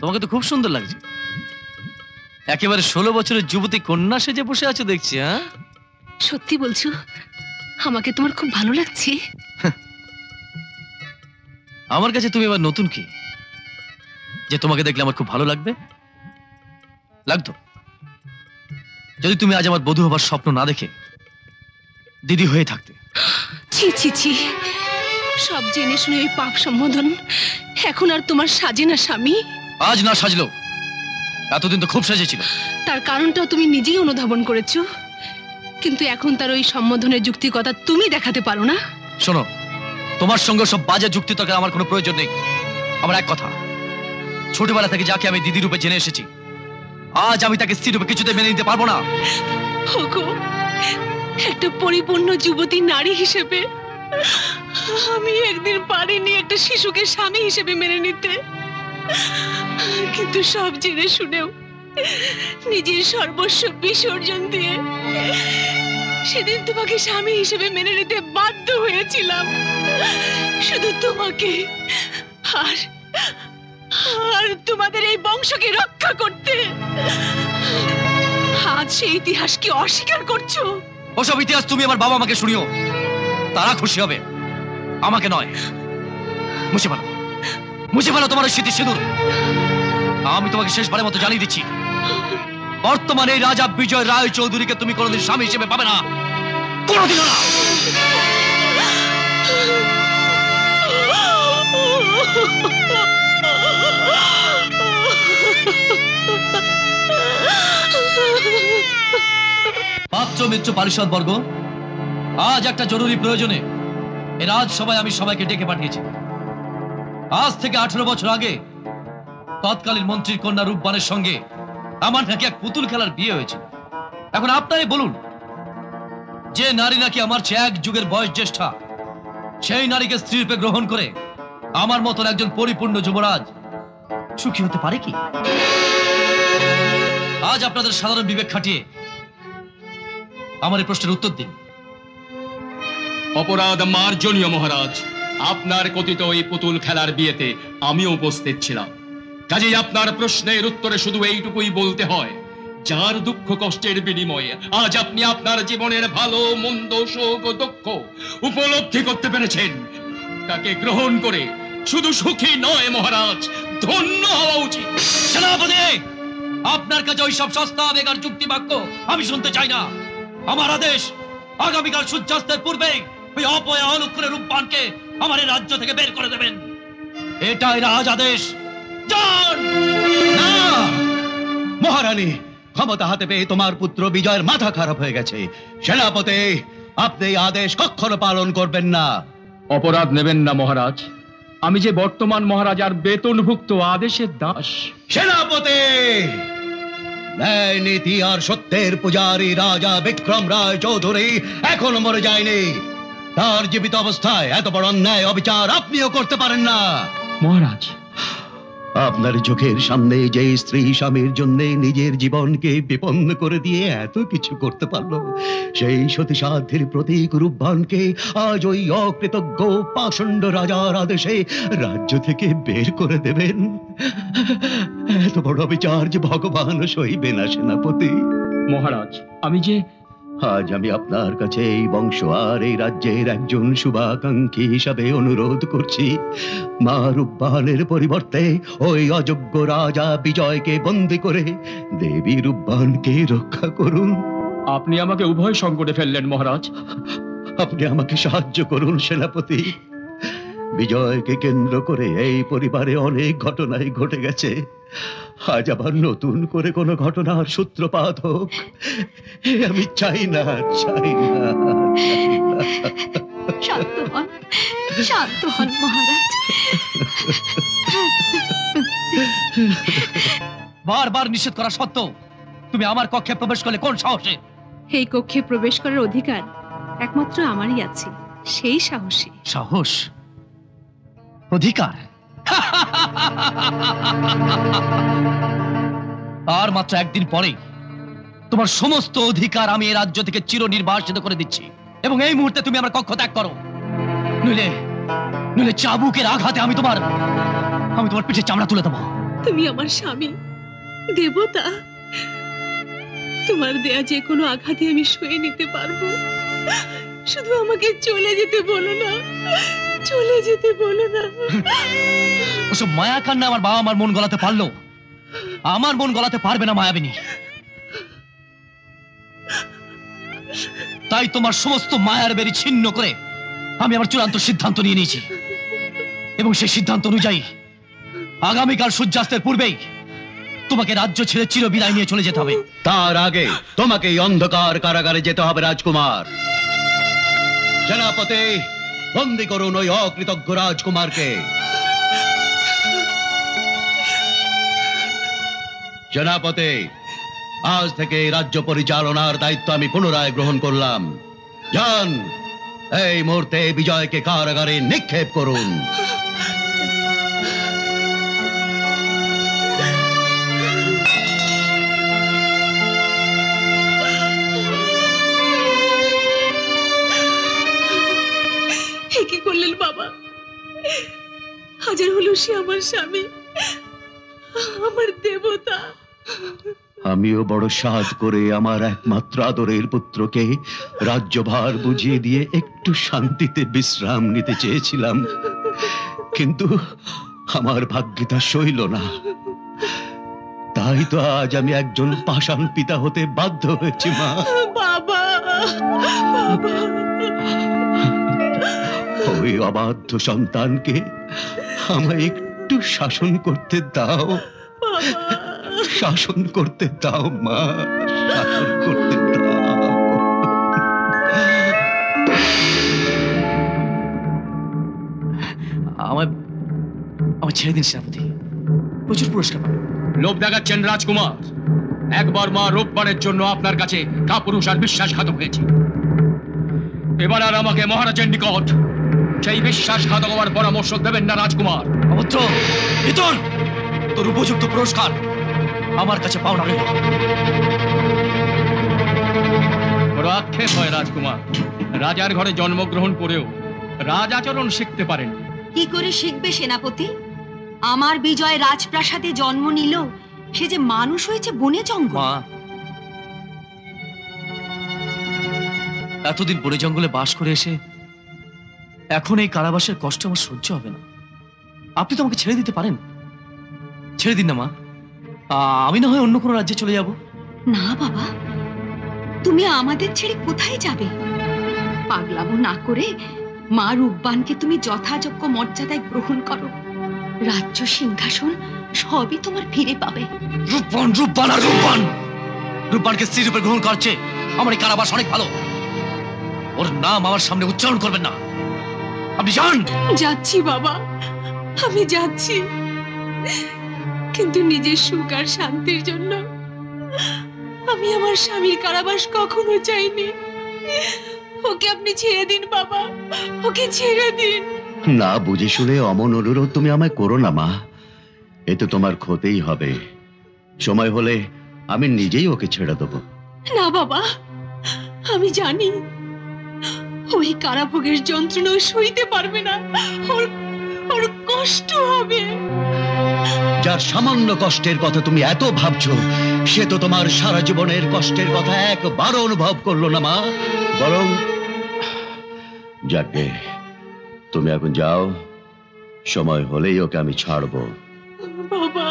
তোমাকে তো খুব সুন্দর লাগছে। একেবারে 16 বছরের যুবতী কন্যা সেজে বসে আছো দেখছি। হ্যাঁ, সত্যি বলছো? আমাকে তোমার খুব ভালো লাগছে। আমার কাছে তুমি আবার নতুন কি যে তোমাকে দেখলে আমার খুব ভালো লাগবে? লাগতো যদি তুমি আজ আমার বধূ হবার স্বপ্ন না দেখে দিদি হয়ে থাকতে। ছি ছি ছি, সব জেনে শুনে ওই পাপ সম্বোধন এখন আর তোমার সাজে না স্বামী। আজ না সাজলো, এতদিন তো খুব সাজেছিল। তার কারণটাও তুমি নিজেই অনুধাবন করেছো, কিন্তু এখন তার ওই সম্বোধনের যুক্তিকতা তুমি দেখাতে পারো না। শোনো, তোমার সঙ্গে সব বাজে যুক্তি তর্কের আমার কোনো প্রয়োজন নেই। আমার এক কথা, ছোটবেলা থেকে যাকে আমি দিদি রূপে জেনে এসেছি, আজ আমি তাকে স্ত্রী রূপে কিছুতে মেনে নিতে পারবো না। ওগো, একটা পরিপূর্ণ যুবতী নারী হিসেবে আমি একদিন পারিনি একটা শিশুকে স্বামী হিসেবে মেনে নিতে, কিন্তু সব জেনে শুনেও নিজের সর্বস্ব বিসর্জন দিয়ে সেদিন তোমাকে স্বামী হিসেবে মেনে নিতে বাধ্য হয়েছিলাম, শুধু তোমাকে আর আর তোমাদের এই বংশকে রক্ষা করতে। আজ সেই ইতিহাস কি অস্বীকার করছো? ওসব ইতিহাস তুমি আমার বাবা মাকে শুনিও, তারা খুশি হবে, আমাকে নয়। মুছে ফেলো, মুছে ফেলো তোমার ওই স্মৃতি সিঁদুর। আমি তোমাকে শেষবারের মতো জানিয়ে দিচ্ছি, বর্তমানে এই রাজা বিজয় রায় চৌধুরীকে তুমি কোনোদিন স্বামী হিসেবে পাবে না, কোনোদিনও না। পাত্র মিত্র পারিষদ বর্গ, আজ একটা জরুরি প্রয়োজনে এর আজ সবাই আমি সবাইকে ডেকে পাঠিয়েছি। আজ থেকে 18 বছর আগে তৎকালীন মন্ত্রীর কন্যা রূপবানের সঙ্গে আমার নাকি এক পুতুল খেলার বিয়ে হয়েছিল। এখন আপনারাই বলুন, যে নারী নাকি আমার চেয়ে এক যুগের বয়স জ্যেষ্ঠা, সেই নারীকে স্ত্রী রূপে গ্রহণ করে আমার মতন একজন পরিপূর্ণ যুবরাজ সুখী হতে পারে কি? আজ আপনাদের সাধারণ বিবেক খাটিয়ে আমার এই প্রশ্নের উত্তর দিন। অপরাধ মার্জনীয় মহারাজ, আপনার কথিত এই পুতুল খেলার বিয়েতে আমিও উপস্থিত ছিলাম। কাজেই আপনার প্রশ্নের উত্তরে শুধু এইটুকুই বলতে হয়, যার দুঃখ কষ্টের বিনিময়ে আজ আপনি আপনার জীবনের ভালো মন্দ সুখ ও দুঃখ উপলব্ধি করতে পেরেছেন, তাকে গ্রহণ করে শুধু সুখী নয় মহারাজ, ধন্য হওয়া উচিত। সেনাপতি, আপনার কাছে ওই সব সস্তা বেকার যুক্তি বাক্য আমি শুনতে চাই না। আমার আদেশ, আগামীকাল সূর্যাস্তের পূর্বে ওই অপয়া অলক্ষণের রূপবানকে আমার এই রাজ্য থেকে বের করে দেবেন। এটাই রাজ আদেশ। যান। না মহারানী, ক্ষমতা হাতে পেয়ে তোমার পুত্র বিজয়ের মাথা খারাপ হয়ে গেছে। সেনাপতি, আপনি এই আদেশ কখনো পালন করবেন না। অপরাধ নেবেন না মহারাজ, আমি যে বর্তমান মহারাজার বেতনভুক্ত আদেশের দাস। সেনাপতি, ন্যায় নীতি আর সত্যের পূজারী রাজা বিক্রম রায় চৌধুরী এখনো মরে যায়নি। তার জীবিত অবস্থায় এত বড় অন্যায় অবিচার আপনিও করতে পারেন না। মহারাজ, আপনার চোখের সামনে যে স্ত্রী স্বামীর জন্য নিজের জীবনকে বিপন্ন করে দিয়ে এত কিছু করতে পারলো, সেই সতীসাধ্যের প্রতীক রূপবানকে আজ ওই অকৃতজ্ঞ পাষণ্ড রাজার আদেশে রাজ্য থেকে বের করে দেবেন? এত বড় বিচার যে ভগবান সইবে না সেনাপতি। মহারাজ, আজ আমি আপনার কাছে এই বংশ আর এই রাজ্যের একজন শুভাকাঙ্ক্ষী হিসাবে অনুরোধ করছি, মা রূপবানের পরিবর্তে ওই অযোগ্য রাজা বিজয়কে বন্দী করে দেবী রূপবানকে রক্ষা করুন। আপনি আমাকে উভয় সংকটে ফেললেন মহারাজ। আপনি আমাকে সাহায্য করুন সেনাপতি। বিজয়কে কেন্দ্র করে এই পরিবারে অনেক ঘটনাই ঘটে গেছে, আজ আবার নতুন করে কোনো ঘটনার সূত্রপাত হোক আমি চাই না, চাই না। শান্ত হন মহারাজ। বারবার নিষেধ করা সত্ত্বেও তুমি আমার কক্ষে প্রবেশ করলে কোন সাহসে? এই কক্ষে প্রবেশ করার অধিকার একমাত্র আমারই আছে, সেই সাহসী। সাহস, অধিকার? আর মাত্র একদিন পরে তোমার সমস্ত অধিকার আমি এই রাজ্য থেকে চিরনির্বাসিত করে দিচ্ছি, এবং এই মুহূর্তে তুমি আমার কক্ষ ত্যাগ করো, নইলে চাবুকের আঘাতে আমি তোমার পিঠে চামড়া তুলে দেবো। তুমি আমার স্বামী, দেবতা। তোমার দেয়া যে কোনো আঘাতে আমি সয়ে নিতে পারবো। শুধু আমাকে চলে যেতে বলো না, চলে যেতে বলো না। ওসব মায়া কান্না আমার বাবা আমার মন গলাতে পারলো, আমার মন গলাতে পারবে না মায়াবিনী। তাই তোমার সমস্ত মায়ার বেরি ছিন্ন করে আমি আমার চূড়ান্ত সিদ্ধান্ত নিয়ে নিয়েছি, এবং সেই সিদ্ধান্ত অনুযায়ী আগামীকাল সূর্যাস্তের পূর্বেই তোমাকে রাজ্য ছেড়ে চির বিদায় নিয়ে চলে যেতে হবে। তার আগে তোমাকে এই অন্ধকার কারাগারে যেতে হবে রাজকুমার। সেনাপতি, বন্দি করুন ওই অকৃতজ্ঞ রাজকুমারকে। সেনাপতি, আজ থেকে রাজ্য পরিচালনার দায়িত্ব আমি পুনরায় গ্রহণ করলাম। যান, এই মুহূর্তে বিজয়কে কারাগারে নিক্ষেপ করুন। কি করলেন বাবা? হাজার হলো সে আমার স্বামী, আমার দেবতা। আমিও বড় সাধ করে আমার একমাত্র আদরের পুত্রকে রাজ্যভার বুঝিয়ে দিয়ে একটু শান্তিতে বিশ্রাম নিতে চেয়েছিলাম, কিন্তু আমার ভাগ্যে তা সইল না। তাই তো আজ আমি একজন পাষাণ পিতা হতে বাধ্য হয়েছি। মা, বাবা, বাবা। ওই অবাধ্য সন্তানকে আমায় একটু শাসন করতে দাও, শাসন করতে দাও মা, শাসন করতে দাও। আমার ছেড়ে দিন সেনাপতি, প্রচুর পুরস্কার পাবে। লোভ দেখাচ্ছেন রাজকুমার। একবার মা রূপবানের জন্য আপনার কাছে কাপুরুষ আর বিশ্বাসঘাতক হয়েছে, এবার আর আমাকে মহারাজের নিকট সেই বিশ্বাসঘাতক হওয়ার পরামর্শ দেবেন না রাজকুমার। অভদ্র, ইতর, তোর উপযুক্ত পুরস্কার আমার কাছে পাওনা রইল। বড় আক্ষেপ হয় রাজকুমার, রাজার ঘরে জন্মগ্রহণ করেও রাজ আচরণ শিখতে পারেন। কি করে শিখবে সেনাপতি? আমার বিজয় রাজপ্রাসাদে জন্ম নিল, সে যে মানুষ হয়েছে বনে জঙ্গল। মা, এতদিন বনে জঙ্গলে বাস করে এসে এখন এই কারাবাসের কষ্ট আমার সহ্য হবে না। আপনি তো আমাকে ছেড়ে দিতে পারেন, ছেড়ে দিন না মা। আমি না হয় অন্য কোনো রাজ্যে চলে যাব। না বাবা, তুমি আমাদের ছেড়ে কোথায় যাবে? পাগলামো না করে মা রূপবানকে তুমি যথাযোগ্য মর্যাদায় গ্রহণ করো। রাজ্য সিংহাসন সবই তোমার ফিরে পাবে। রূপবান, রূপবান আর রূপবান, রূপবানকে স্ত্রী রূপে গ্রহণ করছে আমার এই কারাবাস অনেক ভালো। ওর নাম আমার সামনে উচ্চারণ করবেন না। আপনি যান। যাচ্ছি বাবা, আমি যাচ্ছি, কিন্তু নিজের সুখ আর শান্তির জন্য আমি আমার স্বামীর কারাবাস কখনো চাইনি। ওকে আপনি ছেড়ে দিন বাবা, ওকে ছেড়ে দিন। না বুঝে শুনে অমন অনুরোধ তুমি আমায় করো না মা, এতে তোমার ক্ষতিই হবে। সময় হলে আমি নিজেই ওকে ছেড়ে দেবো। না বাবা, আমি জানি ওই কারাভোগের যন্ত্রণা ও সইতে পারবে না, ওর কষ্ট হবে। যার সামান্য কষ্টের কথা তুমি এত ভাবছো, সে তো তোমার সারা জীবনের কষ্টের কথা একবারও অনুভব করলো না মা। বরং যাকে তুমি এখন যাও, সময় হলেই ওকে আমি ছাড়বো। বাবা,